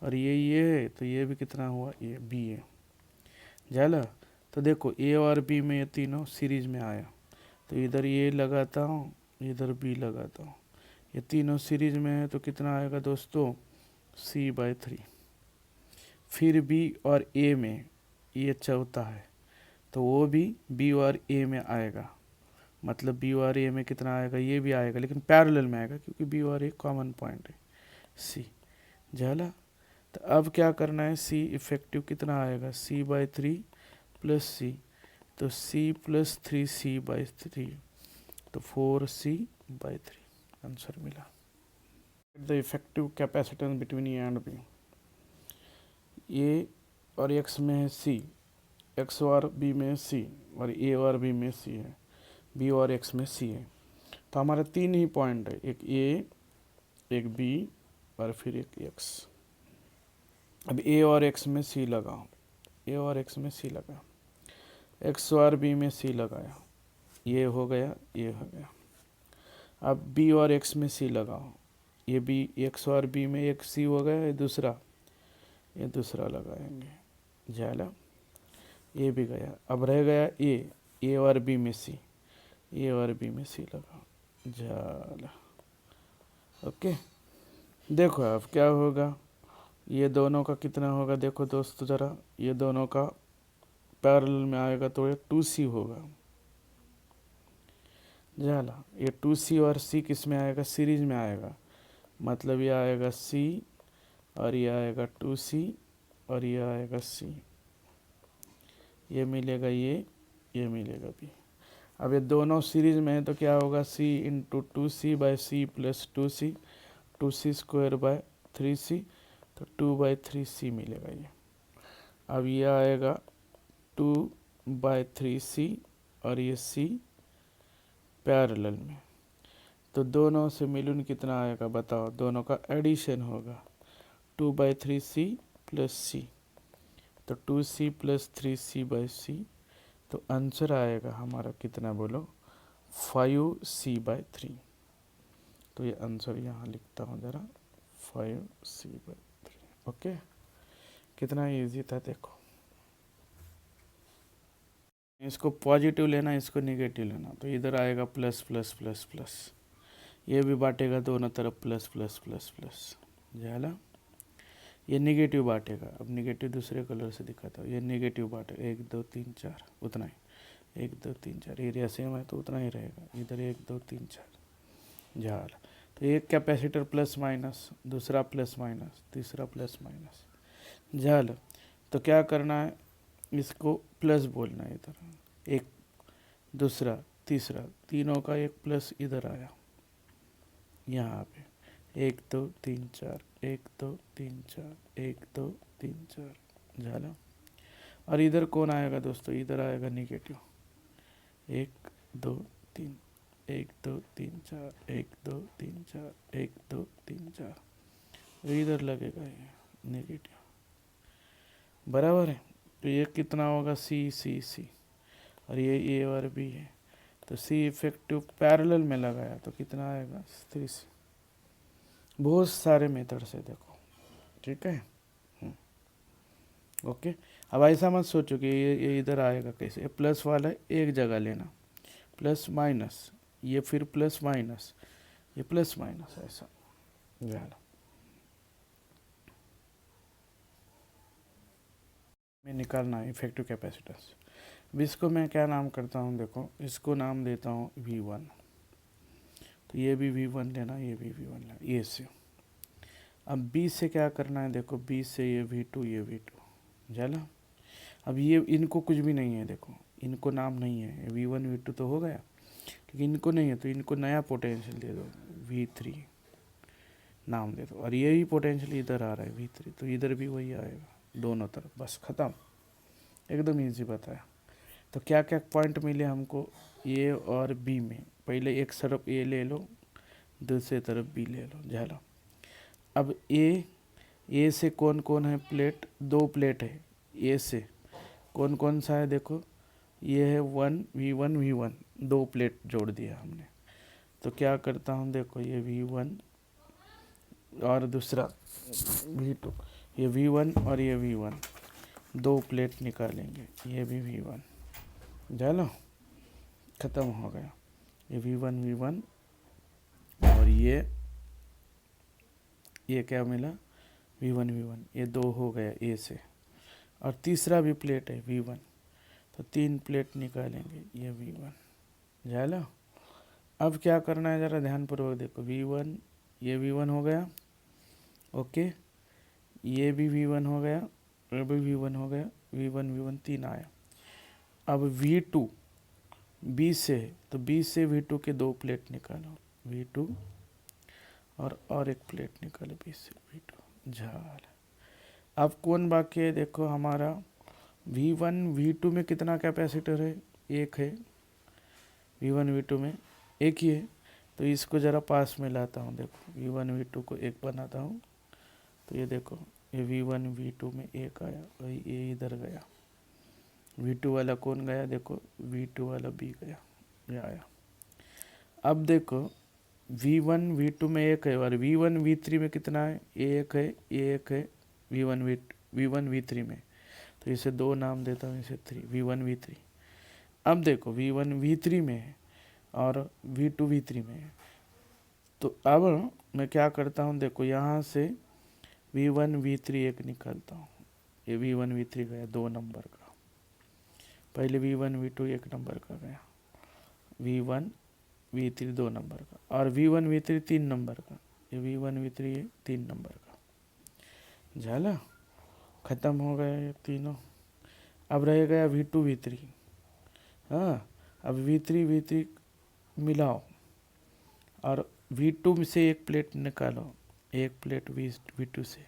और ये है, तो ये भी कितना हुआ? ये बी है। जाला, तो देखो ए और बी में ये तीनों सीरीज में आया, तो इधर ये लगाता हूँ, इधर बी लगाता हूँ, ये तीनों सीरीज में है, तो कितना आएगा दोस्तों? c/3। फिर बी और ए में ये चौथा है, तो वो भी बी और ए में आएगा, मतलब बी और ए में कितना आएगा? ये भी आएगा, लेकिन पैरेलल में आएगा, क्योंकि बी और ए कॉमन पॉइंट है, सी। झाला, तो अब क्या करना है? सी इफेक्टिव कितना आएगा? c/3 प्लस सी, तो c प्लस 3c/3, तो 4c/3 आंसर मिला। The effective capacitance between A and B. A और एक्स में है सी, एक्स और बी में सी, और ए और बी में सी है, बी और एक्स में सी है। तो हमारे तीन ही पॉइंट है, एक ए, एक बी और फिर एक एक्स। अब ए और एक्स में सी लगाओ, ए और एक्स में सी लगा, एक्स और बी में सी लगाया, ये हो गया, ये हो गया। अब बी और एक्स में सी लगाओ, ये बी, एक्स और बी में एक सी हो गया, ये दूसरा लगाएंगे। झाला, ये भी गया। अब रह गया ए और बी में सी, ए और बी में सी लगाओ। झाला, ओके। देखो अब क्या होगा, ये दोनों का कितना होगा? देखो दोस्तों ज़रा, ये दोनों का पैरेलल में आएगा, तो ये 2c होगा। झाला, ये 2c और c किस में आएगा? सीरीज में आएगा, मतलब ये आएगा c और ये आएगा 2c और ये आएगा c, ये मिलेगा ये मिलेगा b। अब ये दोनों सीरीज में है, तो क्या होगा? c into 2c/c plus 2c² 3c, तो 2/3c मिलेगा ये। अब ये आएगा 2/3c और ये c पैरेलल में, तो दोनों से मिलून कितना आएगा? बताओ, दोनों का एडिशन होगा, 2/3c प्लस c, तो 2c प्लस 3c/c, तो आंसर आएगा हमारा कितना? बोलो, 5c/3। तो ये आंसर यहाँ लिखता हूँ ज़रा, 5c/3। ओके, कितना इजी था देखो। इसको पॉजिटिव लेना, इसको निगेटिव लेना, तो इधर आएगा प्लस प्लस प्लस प्लस, ये भी बांटेगा दोनों तरफ प्लस प्लस प्लस प्लस। झाला, ये निगेटिव बांटेगा। अब निगेटिव दूसरे कलर से दिखाता हूँ, ये निगेटिव बांटेगा, 1 2 3 4 उतना ही, 1 2 3 4, एरिया सेम है तो उतना ही रहेगा, इधर 1 2 3 4। झाला, तो एक कैपेसिटर प्लस माइनस, दूसरा प्लस माइनस, तीसरा प्लस माइनस। झाला, तो क्या करना है? इसको प्लस बोलना है इधर, एक, दूसरा, तीसरा, तीनों का एक प्लस इधर आया, यहाँ पे 1 2 3 4, 1 2 3 4, 1 2 3 4। झाला, और इधर कौन आएगा दोस्तों? इधर आएगा निगेटिव, 1 2 3, 1 2 3 4, 1 2 3 4, 1 2 3 4, इधर लगेगा ये नेगेटिव, बराबर है। तो ये कितना होगा? सी सी सी, और ये ए और बी है, तो सी इफेक्टिव पैरेलल में लगाया, तो कितना आएगा? 3c। बहुत सारे मेथड से देखो, ठीक है। ओके, अब ऐसा मत सोचो कि ये इधर आएगा कैसे, ये प्लस वाला एक जगह लेना, प्लस माइनस, ये फिर प्लस माइनस, ये प्लस माइनस, ऐसा ज़्यादा में निकालना है इफेक्टिव कैपेसिटेंस। अब इसको मैं क्या नाम करता हूँ? देखो, इसको नाम देता हूँ V1, तो ये भी V1 लेना, ये भी V1 लेना, ये से। अब B से क्या करना है? देखो, B से ये V2, ये V2। जाला, अब ये इनको कुछ भी नहीं है, देखो इनको नाम नहीं है, V1 V2 तो हो गया, लेकिन इनको नहीं है, तो इनको नया पोटेंशियल दे दो, V3 नाम दे दो। और यही पोटेंशियल इधर आ रहा है V3, तो इधर भी वही आएगा दोनों तरफ, बस ख़त्म। एकदम इजी बताया। तो क्या क्या पॉइंट मिले हमको ए और बी में? पहले एक तरफ ए ले लो, दूसरे तरफ बी ले लो, झाला। अब ए से कौन कौन है प्लेट? 2 प्लेट है ए से। कौन कौन सा है देखो, ये है 1 V1 2 प्लेट जोड़ दिया हमने। तो क्या करता हूँ देखो, ये V1 और दूसरा V2, ये V1 और ये V1 2 प्लेट निकालेंगे, ये भी V1, चलो ख़त्म हो गया। ये V1 और ये क्या मिला? V1 ये 2 हो गया ए से, और तीसरा भी प्लेट है V1, तो 3 प्लेट निकालेंगे, ये V1, चलो। अब क्या करना है ज़रा ध्यानपूर्वक देखो, V1 ये V1 हो गया, ओके, ये भी V1 हो गया, ये भी V1 हो गया, V1 3 आया। अब V2 बी से, तो बी से V2 के 2 प्लेट निकालो, V2 और एक प्लेट निकालो बी से V2, झाल। अब कौन बाकी है देखो हमारा, V2 में कितना कैपेसिटर है? एक है, V2 में एक ही है, तो इसको ज़रा पास में लाता हूँ, देखो V2 को एक बनाता हूँ, तो ये देखो ये V2 में एक आया, वही ये इधर गया, V2 वाला कौन गया देखो, V2 वाला बी गया, ये आया। अब देखो V2 में एक है, और V3 में कितना है? एक है, एक है V3 में, तो इसे 2 नाम देता हूँ, इसे 3, V3। अब देखो V3 में है और V3 में है, तो अब मैं क्या करता हूँ देखो, यहाँ से V3 एक निकालता हूँ, ये V3 गया 2 नंबर का, पहले V2 1 नंबर का गया, V3 2 नंबर का, और V3 3 नंबर का, ये V3 3 नंबर का, झाला, ख़त्म हो गया ये तीनों। अब रह गया V3, हाँ, अब V3 मिलाओ, और V2 से एक प्लेट निकालो, एक प्लेट V2 से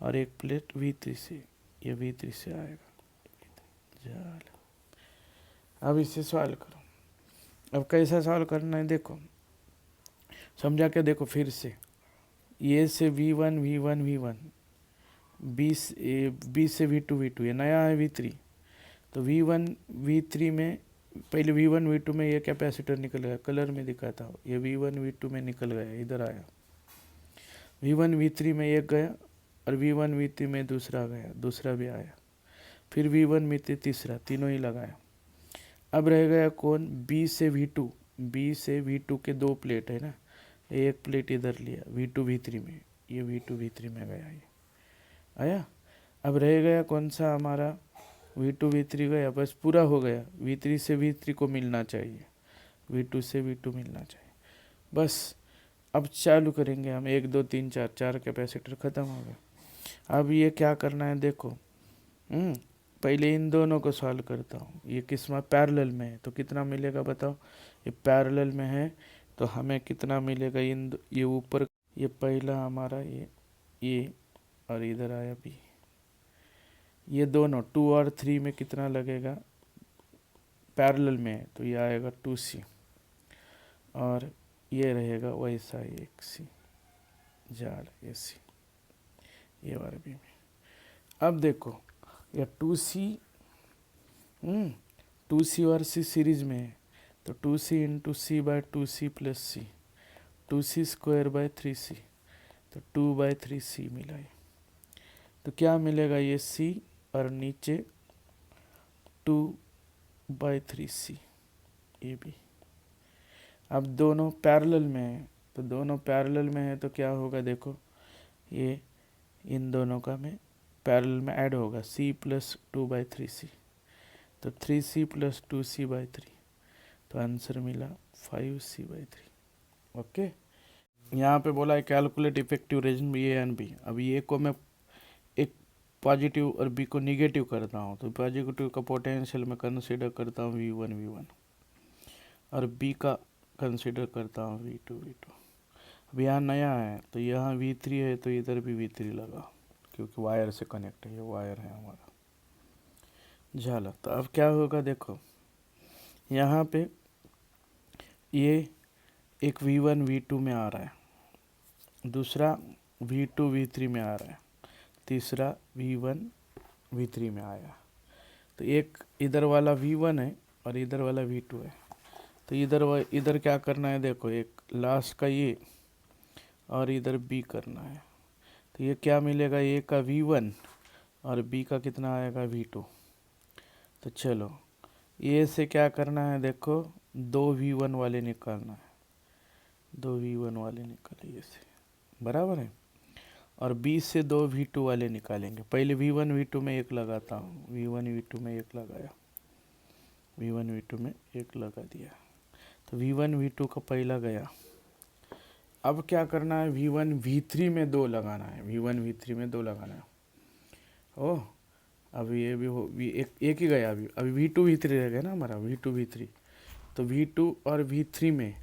और एक प्लेट V3 से, ये V3 से आएगा, झाल। अब इसे सॉल्व करो। अब कैसा सॉल्व करना है देखो, समझा के देखो फिर से, ये से V1 बी से V2 ये नया है V3, तो V3 में पहले V2 में ये कैपेसिटर निकल गया, कलर में दिखाता हूँ, ये V2 में निकल गया, इधर आया, V3 में एक गया, और V3 में दूसरा गया, दूसरा भी आया, फिर V3 तीसरा, तीनों ही लगाया। अब रह गया कौन? बी से V2 के 2 प्लेट है ना, एक प्लेट इधर लिया V3 में, ये V3 में गया, ये आया। अब रह गया कौन सा हमारा? V3 गया, बस पूरा हो गया, V3 से V3 को मिलना चाहिए, V2 से V2 मिलना चाहिए, बस। अब चालू करेंगे हम, 1 2 3 4, 4 कैपेसिटर ख़त्म हो गया। अब ये क्या करना है देखो, पहले इन दोनों को सॉल्व करता हूँ, ये किस में पैरेलल में है, तो कितना मिलेगा बताओ, ये पैरेलल में है, तो हमें कितना मिलेगा, ये ऊपर, ये पहला हमारा ये और इधर आया बी, ये दोनों 2 और 3 में कितना लगेगा, पैरेलल में है, तो ये आएगा 2C, और ये रहेगा वैसा एक C, जाल, ये C, ये वाला बी में। अब देखो ये 2C और C सीरीज में है, तो 2C into C by 2C plus C, 2C square by 3C, तो 2/3C मिला है, तो क्या मिलेगा, ये C और नीचे 2/3C, ये भी। अब दोनों पैरेलल में है, तो दोनों पैरेलल में है, तो क्या होगा देखो, ये इन दोनों का में पैरेलल में ऐड होगा, C प्लस 2/3C, तो 3C प्लस 2C/3, तो आंसर मिला 5C/3, ओके। यहाँ पे बोला है calculate effective resistance A and B. अब ये को मैं एक पॉजिटिव और बी को निगेटिव करता हूँ, तो पॉजिटिव का पोटेंशियल मैं कंसीडर करता हूँ V1 और बी का कंसीडर करता हूँ V2। अब यहाँ नया है, तो यहाँ V3 है, तो इधर भी V3 लगा, क्योंकि वायर से कनेक्ट है, ये वायर है हमारा, झाला। तो अब क्या होगा देखो, यहाँ पे ये एक V1 V2 में आ रहा है, दूसरा V2 V3 में आ रहा है, तीसरा V1 V3 में आया। तो एक इधर वाला V1 है और इधर वाला V2 है। तो इधर क्या करना है देखो, एक लास्ट का ये और इधर B करना है। तो ये क्या मिलेगा, ए का V1 और B का कितना आएगा V2। तो चलो ए से क्या करना है देखो, दो V1 वाले निकालना है, दो V1 वाले निकाले ये से, बराबर है। और B से दो V2 वाले निकालेंगे। पहले V1 V2 में एक लगाता हूँ, V1 V2 में एक लगाया, V1 V2 में एक लगा दिया। तो V1 V2 का पहला गया। अब क्या करना है, V1 V3 में दो लगाना है, V1 V3 में दो लगाना है। ओह, अभी ये भी हो, एक ही गया अभी V2 V3 रह गया ना हमारा, V2 V3। तो V2 और V3 में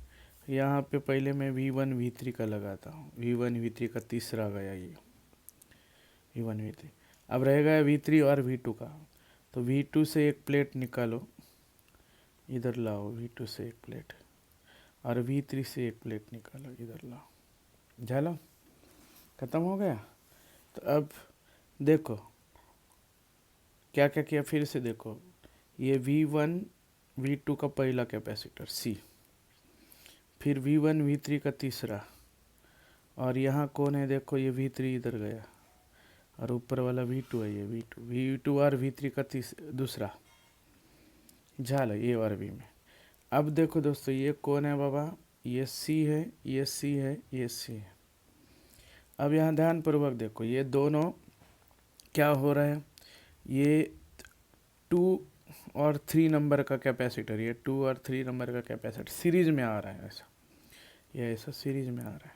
यहाँ पे पहले मैं V1 V3 का लगाता हूँ, V1 V3 का तीसरा गया ये V1 V3। अब रह गया V3 और V2 का। तो V2 से एक प्लेट निकालो, इधर लाओ, V2 से एक प्लेट, और V3 से एक प्लेट निकालो, इधर लाओ। झाला, ख़त्म हो गया। तो अब देखो क्या क्या किया, फिर से देखो, ये V1 V2 का पहला कैपेसिटर C, फिर V1 V3 का तीसरा, और यहाँ कौन है देखो, ये V3 इधर गया, और ऊपर वाला V2 है, ये V2 और V3 का दूसरा। झाला ए और बी में। अब देखो दोस्तों, ये कौन है बाबा, ये C है, ये C है, ये C है। अब यहाँ ध्यानपूर्वक देखो, ये दोनों क्या हो रहा है, ये 2 और 3 नंबर का कैपेसिटर, ये 2 और 3 नंबर का कैपेसिटर सीरीज में आ रहा है, ऐसा ये ऐसा सीरीज में आ रहा है।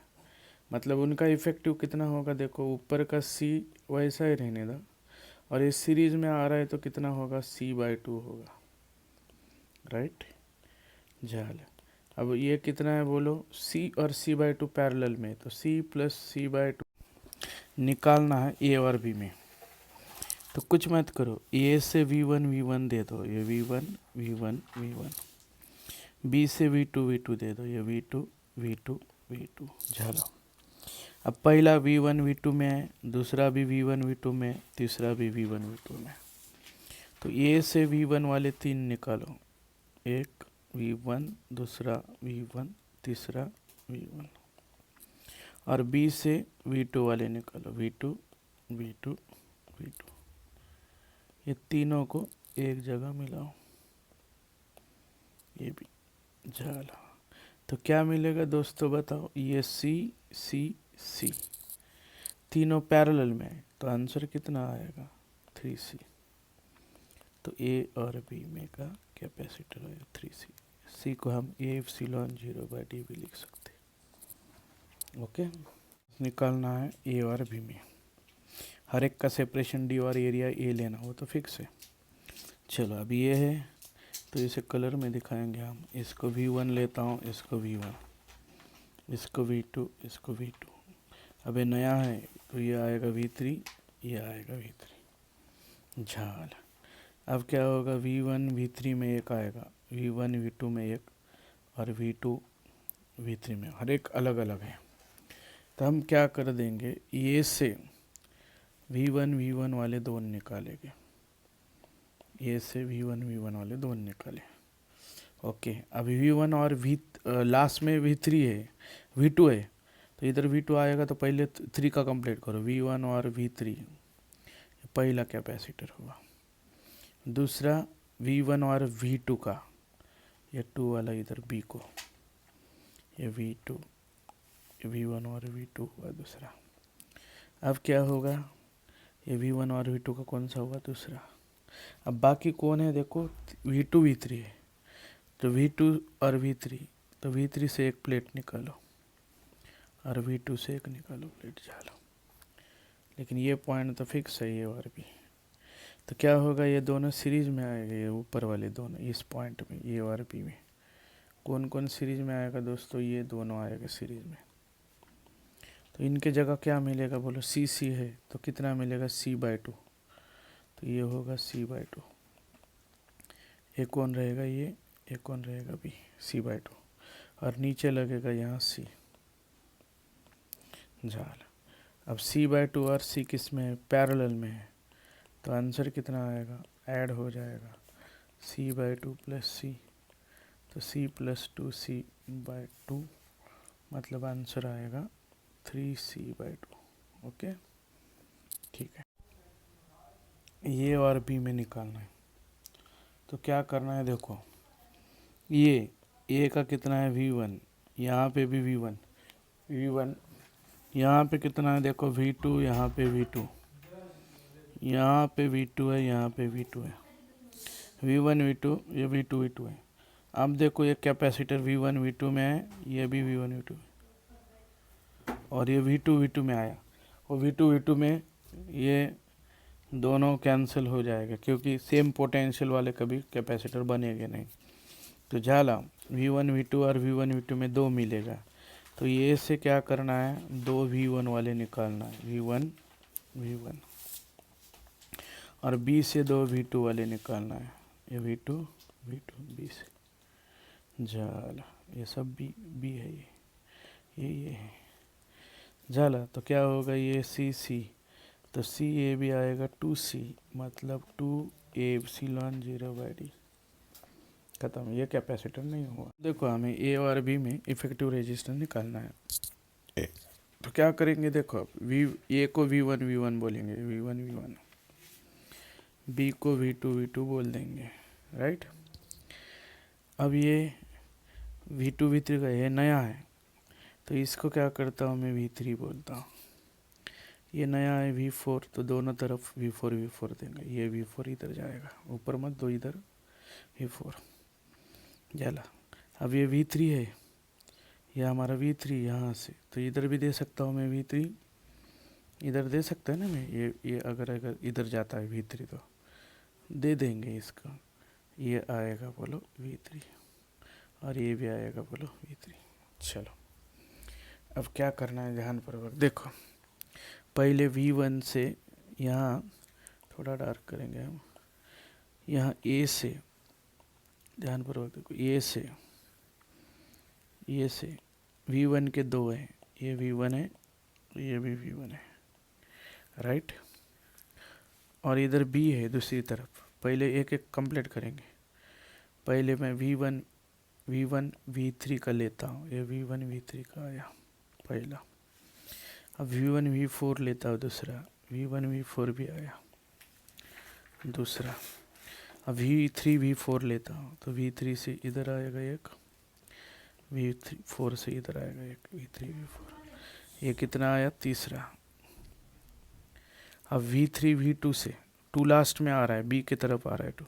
मतलब उनका इफेक्टिव कितना होगा देखो, ऊपर का C वैसा ही रहने दो, और ये सीरीज में आ रहा है तो कितना होगा, C/2 होगा, राइट। झाल, अब ये कितना है बोलो, C और C/2 पैरेलल में, तो C + C/2 निकालना है ए और बी में। तो कुछ मत करो, ए से V1 V1 दे दो, ये V1 V1 V1, बी से V2 V2 दे दो, ये V2 V2 V2। झाला, अब पहला V1 V2 में है, दूसरा भी V1 V2 में, तीसरा भी V1 V2 में। तो ए से V1 वाले 3 निकालो, एक V1, दूसरा V1, तीसरा V1। और बी से V2 वाले निकालो, V2 V2 V2। ये तीनों को एक जगह मिलाओ, ये भी। झाला, तो क्या मिलेगा दोस्तों बताओ, ये C C C तीनों पैरेलल में है, तो आंसर कितना आएगा, 3C। तो ए और बी में का कैपेसिटर है 3C। C को हम A/0/d भी लिख सकते हैं। ओके, निकालना है ए और बी में, हर एक का सेपरेशन D और एरिया A लेना, वो तो फिक्स है। चलो अब ये है, तो इसे कलर में दिखाएंगे हम। इसको V1 लेता हूँ, इसको V1, इसको V2, इसको V2। अब ये नया है तो ये आएगा V3, ये आएगा V3। झाल, अब क्या होगा, V1 V3 में एक आएगा, V1 V2 में एक, और V2 V3 में, हर एक अलग अलग है। तो हम क्या कर देंगे, ये से V1 V1 वाले दो निकालेंगे, ये से V1 V1 वाले दो निकाले। ओके, अभी V1 और लास्ट में V3 है, V2 है, तो इधर V2 आएगा, तो पहले 3 का कंप्लीट करो, V1 और V3, पहला कैपेसिटर हुआ। दूसरा V1 और V2 का, ये 2 वाला इधर B को, ये V2, V1 और V2 हुआ दूसरा। अब क्या होगा, ये V1 और V2 का कौन सा हुआ, दूसरा। अब बाकी कौन है देखो, V2 V3 है, तो V2 और V3, तो V3 से एक प्लेट निकालो और V2 से एक निकालो प्लेट। झालो, लेकिन ये पॉइंट तो फिक्स है, ये और भी। तो क्या होगा, ये दोनों सीरीज में आएगा, ये ऊपर वाले दोनों इस पॉइंट में, ये और बी में। कौन कौन सीरीज में आएगा दोस्तों, ये दोनों आएगा सीरीज में। तो इनके जगह क्या मिलेगा बोलो, C C है, तो कितना मिलेगा, C/2, तो ये होगा C/2। ये कौन रहेगा, ये कौन रहेगा बी, C/2, और नीचे लगेगा यहाँ C। झाल, अब C/2 और C किस में है, पैरेलल में है, तो आंसर कितना आएगा, ऐड हो जाएगा C/2 प्लस C, तो C प्लस 2C/2, मतलब आंसर आएगा 3C/2। ओके, ठीक है। ये और बी में निकालना है, तो क्या करना है, देखो ये ए का कितना है V1, यहाँ पे भी V1, यहाँ पे कितना है, देखो V2, यहाँ पे V2, यहाँ पे V2 है, यहाँ पे V2 है, V1 V2, ये V2 V2 है। अब देखो ये कैपेसिटर V1 V2 में है, ये भी V1 V2 है, और ये V2 V2 में आया, और V2 V2 में ये दोनों कैंसिल हो जाएगा, क्योंकि सेम पोटेंशियल वाले कभी कैपेसिटर बनेंगे नहीं। तो झाला V1 V2 और V1 V2 में 2 मिलेगा, तो ये से क्या करना है, 2 V1 वाले निकालना है, V1 और B से 2 V2 वाले निकालना है, ये V2 B से। झाला ये सब B है, ये है। झाला तो क्या होगा, ये C, तो C ये भी आएगा 2C, मतलब 2ε0/d, खत्म, ये कैपेसिटर नहीं हुआ। देखो हमें ए और बी में इफेक्टिव रेजिस्टेंस निकालना है, तो क्या करेंगे, देखो अब ए को V1 बोलेंगे, V1 बी को V2 बोल देंगे, राइट। अब ये V2 V3 का ये नया है, तो इसको क्या करता हूँ मैं, V3 बोलता हूँ। ये नया है V4, तो दोनों तरफ V4 देंगे, ये V4 इधर जाएगा, ऊपर मत दो, इधर V4 जाला। अब ये V3 है, ये हमारा V3 यहाँ से, तो इधर भी दे सकता हूँ मैं V3, इधर दे सकता है ना मैं, ये अगर इधर जाता है V3 तो दे देंगे इसका, ये आएगा बोलो V3, और ये भी आएगा बोलो V3। चलो अब क्या करना है, ध्यानपूर्वक देखो, पहले V1 से यहाँ थोड़ा डार्क करेंगे हम, यहाँ A से, ध्यानपूर्वक देखो, ये से V1 के 2 है, ये V1 है, ये भी V1 है, राइट। और इधर B है दूसरी तरफ, पहले एक एक कंप्लीट करेंगे। पहले मैं V1 V3 का लेता हूँ, ये V1 V3 का आया पहला। अब V1 V4 लेता हूँ दूसरा, V1 V4 भी आया दूसरा। अब V3 V4 लेता हूँ, तो V3 से इधर आएगा एक, V4 से इधर आएगा एक, V3 V4, ये कितना आया, तीसरा। अब V3 V2 से, 2 लास्ट में आ रहा है, B की तरफ आ रहा है 2,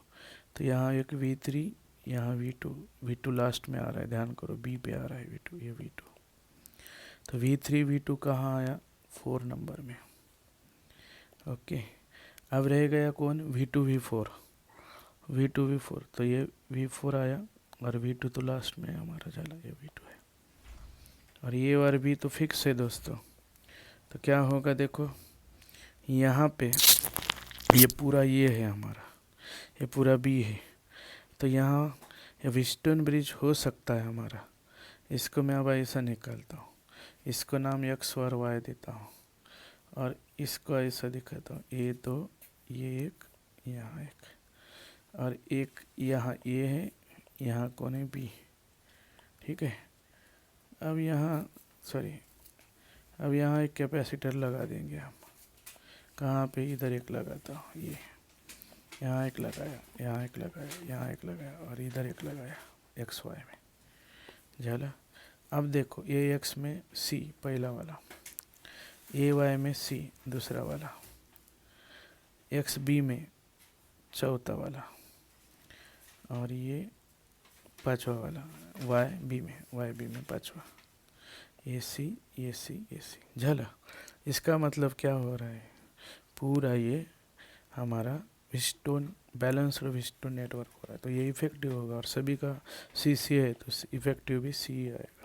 तो यहाँ एक V3, यहाँ V2 लास्ट में आ रहा है, ध्यान करो B पे आ रहा है V2, ये V2, तो V3 V2 कहाँ आया, 4 नंबर में। ओके, अब रह गया कौन, V2 V4, तो ये V4 आया, और V2 तो लास्ट में है हमारा, चला ये V2 है, और ये और B तो फिक्स है दोस्तों। तो क्या होगा, देखो यहाँ पे ये पूरा ये है हमारा, ये पूरा B है, तो यहाँ ये व्हीटस्टोन ब्रिज हो सकता है हमारा। इसको मैं अब ऐसा निकालता हूँ, इसको नाम X और Y देता हूँ, और इसको ऐसा दिखाता हूँ, ये तो ये एक, यहाँ एक, और एक यहाँ ये है, यहाँ कौन है B, ठीक है। अब यहाँ एक कैपेसिटर लगा देंगे हम, कहाँ पे, इधर एक लगाता हूँ, ये यहाँ एक लगाया, यहाँ एक लगाया, यहाँ एक लगाया, और इधर एक लगाया XY में, झाला। अब देखो ये X में C पहला वाला, AY में C दूसरा वाला, XB में चौथा वाला, और ये पांचवा वाला, YB में पांचवा, ये C, झाला। इसका मतलब क्या हो रहा है, पूरा ये हमारा व्हीटस्टोन बैलेंस्ड व्हीटस्टोन नेटवर्क हो रहा है, तो ये इफेक्टिव होगा, और सभी का CC है, तो इफेक्टिव भी C आएगा।